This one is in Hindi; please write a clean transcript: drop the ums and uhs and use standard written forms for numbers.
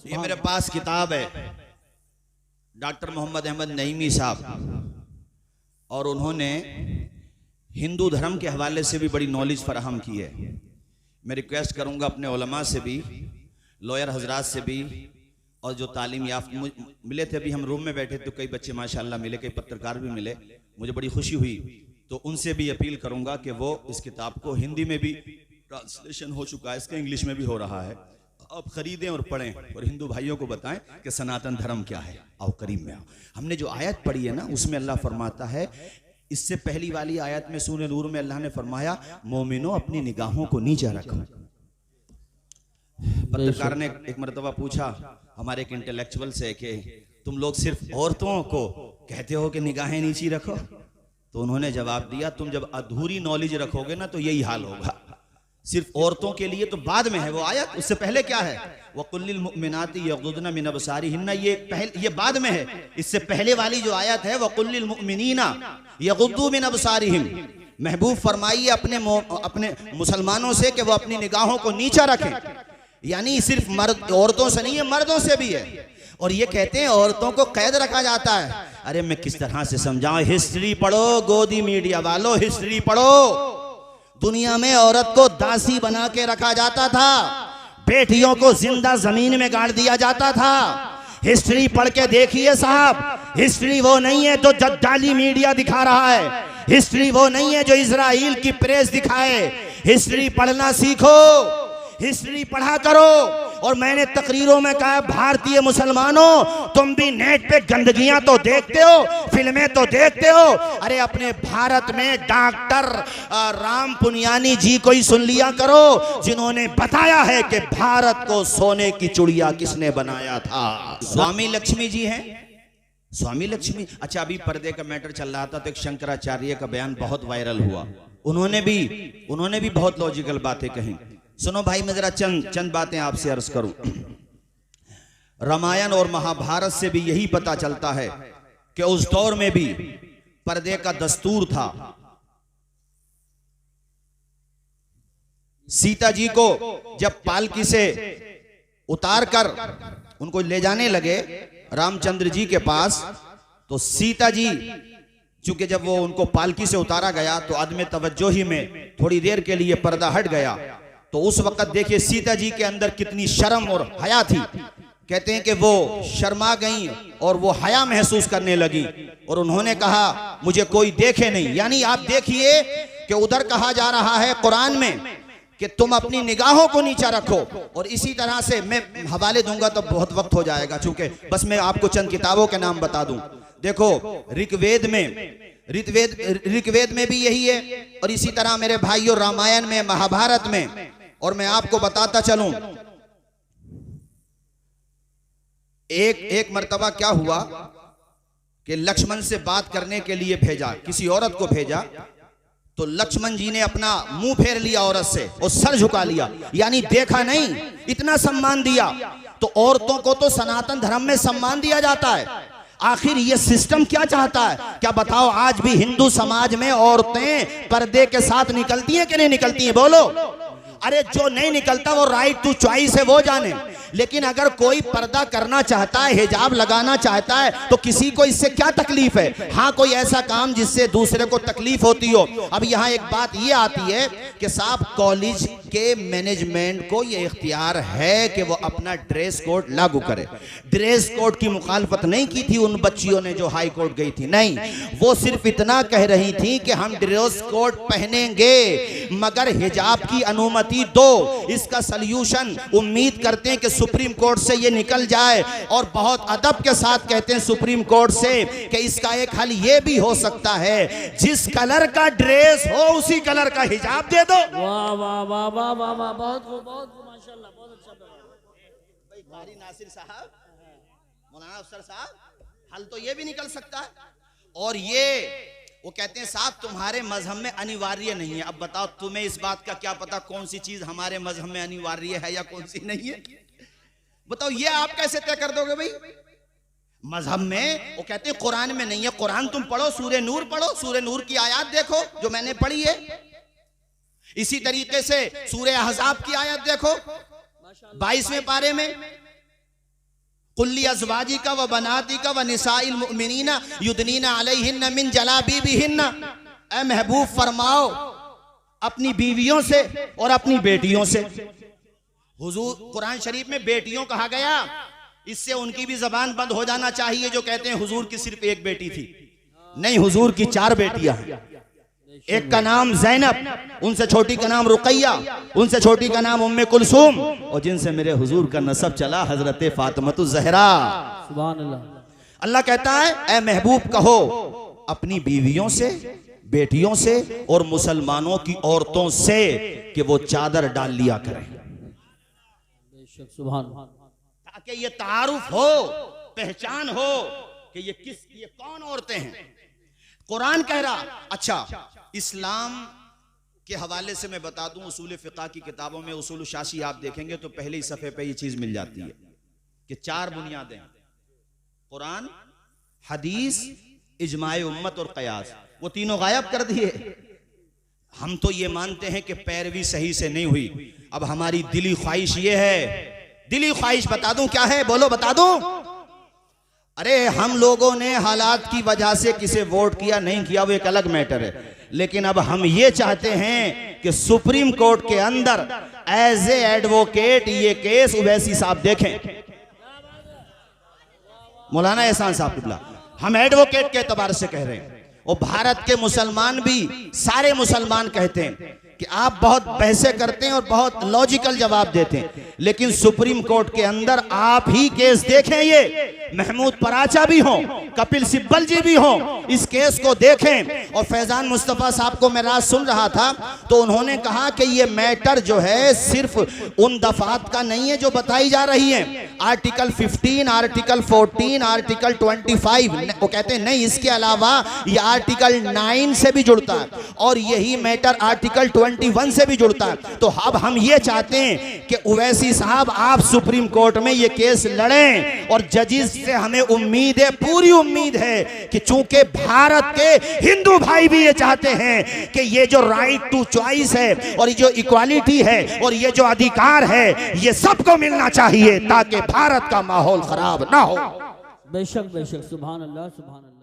ये मेरे पास किताब है डॉक्टर मोहम्मद अहमद नईमी साहब, और उन्होंने हिंदू धर्म के हवाले से भी बड़ी नॉलेज फराहम की है। मैं रिक्वेस्ट करूंगा अपने उलमा से भी, लॉयर हजरात से भी, और जो तालीम याफ्ता मिले थे, अभी हम रूम में बैठे तो कई बच्चे माशाल्लाह मिले, कई पत्रकार भी मिले, मुझे बड़ी खुशी हुई। तो उनसे भी अपील करूंगा कि वो इस किताब को, हिंदी में भी ट्रांसलेशन हो चुका है, इसका इंग्लिश में भी हो रहा है, आप खरीदें और पढ़ें और हिंदू भाइयों को बताएं कि सनातन धर्म क्या है। आओ करीम में आओ। हमने जो आयत पढ़ी है ना, उसमें अल्लाह फरमाता है, इससे पहली वाली आयत में सूरह नूर में अल्लाह ने फरमाया, मोमिनो अपनी निगाहों को नीचे रखो। पत्रकार ने एक मरतबा पूछा हमारे एक इंटेलेक्चुअल से कि तुम लोग सिर्फ औरतों को कहते हो कि निगाहें नीची रखो, तो उन्होंने जवाब दिया, तुम जब अधूरी नॉलेज रखोगे ना तो यही हाल होगा। सिर्फ औरतों के लिए तो बाद में है वो आयत, उससे पहले क्या है, वकुल्लिल मुमिनाती यगुद्दना मिन अबसारिहिन्ना, ये बाद में है। इससे पहले वाली जो आयत है, वकुल्लिल मुमिनीना यगुद्दू मिन अबसारिहिम, महबूब फरमाइए अपने मुसलमानों से कि वो अपनी निगाहों को नीचा रखें। यानी सिर्फ मर्द औरतों से नहीं है, मर्दों से भी है। और ये कहते हैं औरतों को कैद रखा जाता है। अरे मैं किस तरह से समझाऊं, हिस्ट्री पढ़ो, गोदी मीडिया वालों हिस्ट्री पढ़ो। दुनिया में औरत को दासी बना के रखा जाता था, बेटियों को जिंदा जमीन में गाड़ दिया जाता था। हिस्ट्री पढ़ के देखिए साहब, हिस्ट्री वो नहीं है जो जद्दाली मीडिया दिखा रहा है, हिस्ट्री वो नहीं है जो इजराइल की प्रेस दिखाए। हिस्ट्री पढ़ना सीखो, हिस्ट्री पढ़ा करो। और मैंने तकरीरों में कहा, भारतीय मुसलमानों तुम भी नेट पे गंदगियां तो देखते हो, फिल्में तो देखते हो, अरे अपने भारत में डॉक्टर राम पुनियानी जी को ही सुन लिया करो, जिन्होंने बताया है कि भारत को सोने की चिड़िया किसने बनाया था। स्वामी लक्ष्मी जी हैं, स्वामी लक्ष्मी। अच्छा, अभी पर्दे का मैटर चल रहा था तो एक शंकराचार्य का बयान बहुत वायरल हुआ, उन्होंने भी बहुत लॉजिकल बातें कही। सुनो भाई, मैं जरा चंद बातें आपसे अर्ज करूं। रामायण और महाभारत से भी यही पता चलता है कि उस दौर में भी पर्दे का दस्तूर था। सीता जी को जब पालकी से उतारकर उनको ले जाने लगे रामचंद्र जी के पास, तो सीता जी चूंकि जब वो उनको पालकी से उतारा गया तो आदमी तवज्जोही में थोड़ी देर के लिए पर्दा हट गया। तो उस वक्त देखिए सीता जी के अंदर कितनी शर्म और हया थी। कहते हैं कि वो शर्मा गई और वो हया महसूस करने लगी और उन्होंने कहा मुझे कोई देखे नहीं। यानी आप देखिए कि उधर कहा जा रहा है कुरान में कि तुम अपनी निगाहों को नीचा रखो। और इसी तरह से मैं हवाले दूंगा तो बहुत वक्त हो जाएगा, चूंकि बस मैं आपको चंद किताबों के नाम बता दूं। देखो ऋग्वेद में भी यही है, और इसी तरह मेरे भाइयों रामायण में, महाभारत में। और मैं आपको बताता चलूं, एक मर्तबा क्या हुआ कि लक्ष्मण से बात करने के लिए भेजा, किसी औरत को भेजा, तो लक्ष्मण जी ने अपना मुंह फेर लिया औरत से और सर झुका लिया, यानी देखा नहीं, इतना सम्मान दिया। तो औरतों को तो सनातन धर्म में सम्मान दिया जाता है। आखिर ये सिस्टम क्या चाहता है? क्या बताओ, आज भी हिंदू समाज में औरतें पर्दे के साथ निकलती हैं कि नहीं निकलती हैं? बोलो। अरे जो नहीं निकलता वो राइट टू चॉइस है, वो जाने। लेकिन अगर कोई पर्दा करना चाहता है, हिजाब लगाना चाहता है, तो किसी को इससे क्या तकलीफ है? हाँ, कोई ऐसा काम जिससे दूसरे को तकलीफ होती हो। अब यहाँ एक बात ये आती है कि साहब कॉलेज के मैनेजमेंट को ये इख्तियार है कि वो अपना ड्रेस कोड लागू करे। ड्रेस कोड की मुखालफत नहीं की थी उन बच्चियों ने जो हाई कोर्ट गई थी, नहीं, वो सिर्फ इतना कह रही थी कि हम ड्रेस कोड पहनेंगे मगर हिजाब की अनुमति दो। इसका सल्यूशन उम्मीद करते हैं कि सुप्रीम कोर्ट से ये निकल जाए, और बहुत अदब के साथ कहते हैं सुप्रीम कोर्ट से कि इसका एक हल ये भी हो सकता है, जिस कलर का ड्रेस हो उसी कलर का हिजाब दे दो। वाह वाह वाह वाह वाह वाह, बहुत माशाल्लाह, बहुत अच्छा भाई कारी नासिर साहब, मौलाना अफसर साहब, हल तो ये भी निकल सकता है। और ये वो कहते हैं साहब तुम्हारे मजहब में अनिवार्य नहीं है। अब बताओ तुम्हें इस बात का क्या पता कौन सी चीज हमारे मजहब में अनिवार्य है या कौन सी नहीं है? बताओ ये आप कैसे तय कर दोगे भाई? मजहब में वो कहते हैं कुरान में नहीं है। कुरान तुम पढ़ो, सूरह नूर पढ़ो, सूरह नूर की आयत देखो जो मैंने पढ़ी है। इसी तरीके से सूरह अहज़ाब की आयत देखो 22वें पारे में, कुल्ली अज़वाजिका व बनातिका व निसाइल मुमिनीना युदनीना अलैहिन्ना मिन जलाबीबिहिन्ना, ऐ महबूब फरमाओ अपनी बीवियों से और अपनी बेटियों से। हुजूर कुरान शरीफ में बेटियों कहा गया, इससे उनकी भी जबान बंद हो जाना चाहिए जो कहते हैं हुजूर की सिर्फ एक बेटी थी। नहीं, हुजूर की 4 बेटियां हैं। एक का नाम ज़ैनब, उनसे छोटी का नाम रुकैया, उनसे छोटी का नाम उम्मे कुलसूम, और जिनसे मेरे हुजूर का नसब चला हजरत फातिमतु ज़हरा। सुभान अल्लाह। अल्लाह कहता है ऐ महबूब कहो अपनी बीवियों से, बेटियों से और मुसलमानों की औरतों से कि वो चादर डाल लिया करें, बेशक सुभान। ताकि ये तारुफ हो, पहचान हो कि ये कौन औरतें हैं। कुरान कह रहा। अच्छा, इस्लाम के हवाले से मैं बता दूं, उसूल फिक़ह की किताबों में उसूल शाशी आप देखेंगे तो पहले ही सफ़े पे ये चीज मिल जाती है कि 4 बुनियादें, कुरान, हदीस, इजमाए उम्मत और कयास, वो तीनों गायब कर दिए। हम तो ये मानते हैं कि पैरवी सही से नहीं हुई। अब हमारी दिली ख्वाहिश ये है, दिली ख्वाहिश बता दूं क्या है, बोलो बता दूं। अरे हम लोगों ने हालात की वजह से किसे वोट किया नहीं किया वो एक अलग मैटर है, लेकिन अब हम ये चाहते हैं कि सुप्रीम कोर्ट के अंदर एज ए एडवोकेट ये केस उवैसी साहब देखें। मौलाना एहसान साहब किबला, हम एडवोकेट के एतबार से कह रहे हैं, और भारत के मुसलमान भी सारे मुसलमान कहते हैं कि आप बहुत बहसें करते हैं और बहुत लॉजिकल जवाब देते हैं, लेकिन सुप्रीम कोर्ट के अंदर आप ही केस देखें, ये महमूद पराचा भी हो, कपिल सिब्बल जी भी हो, इस केस को देखें। और फैजान मुस्तफ़ा साहब को मैं रात सुन रहा था तो उन्होंने कहा कि ये मैटर जो है सिर्फ उन दफात का नहीं है जो बताई जा रही है, आर्टिकल 15, आर्टिकल 14, आर्टिकल 25, वो कहते हैं नहीं, इसके अलावा ये आर्टिकल 9 से भी जुड़ता है और यही मैटर आर्टिकल 21 से भी जुड़ता है। तो अब हम ये चाहते हैं कि उवैसी साहब आप सुप्रीम कोर्ट में ये केस लड़ें, और जजिस से हमें उम्मीद है, पूरी उम्मीद है कि चूंकि भारत के हिंदू भाई भी ये चाहते हैं कि ये जो राइट टू चॉइस है और ये जो इक्वालिटी है और ये जो अधिकार है ये सबको मिलना चाहिए ताकि भारत का माहौल खराब ना हो। बेशक बेशक, सुभान अल्लाह सुभान अल्लाह।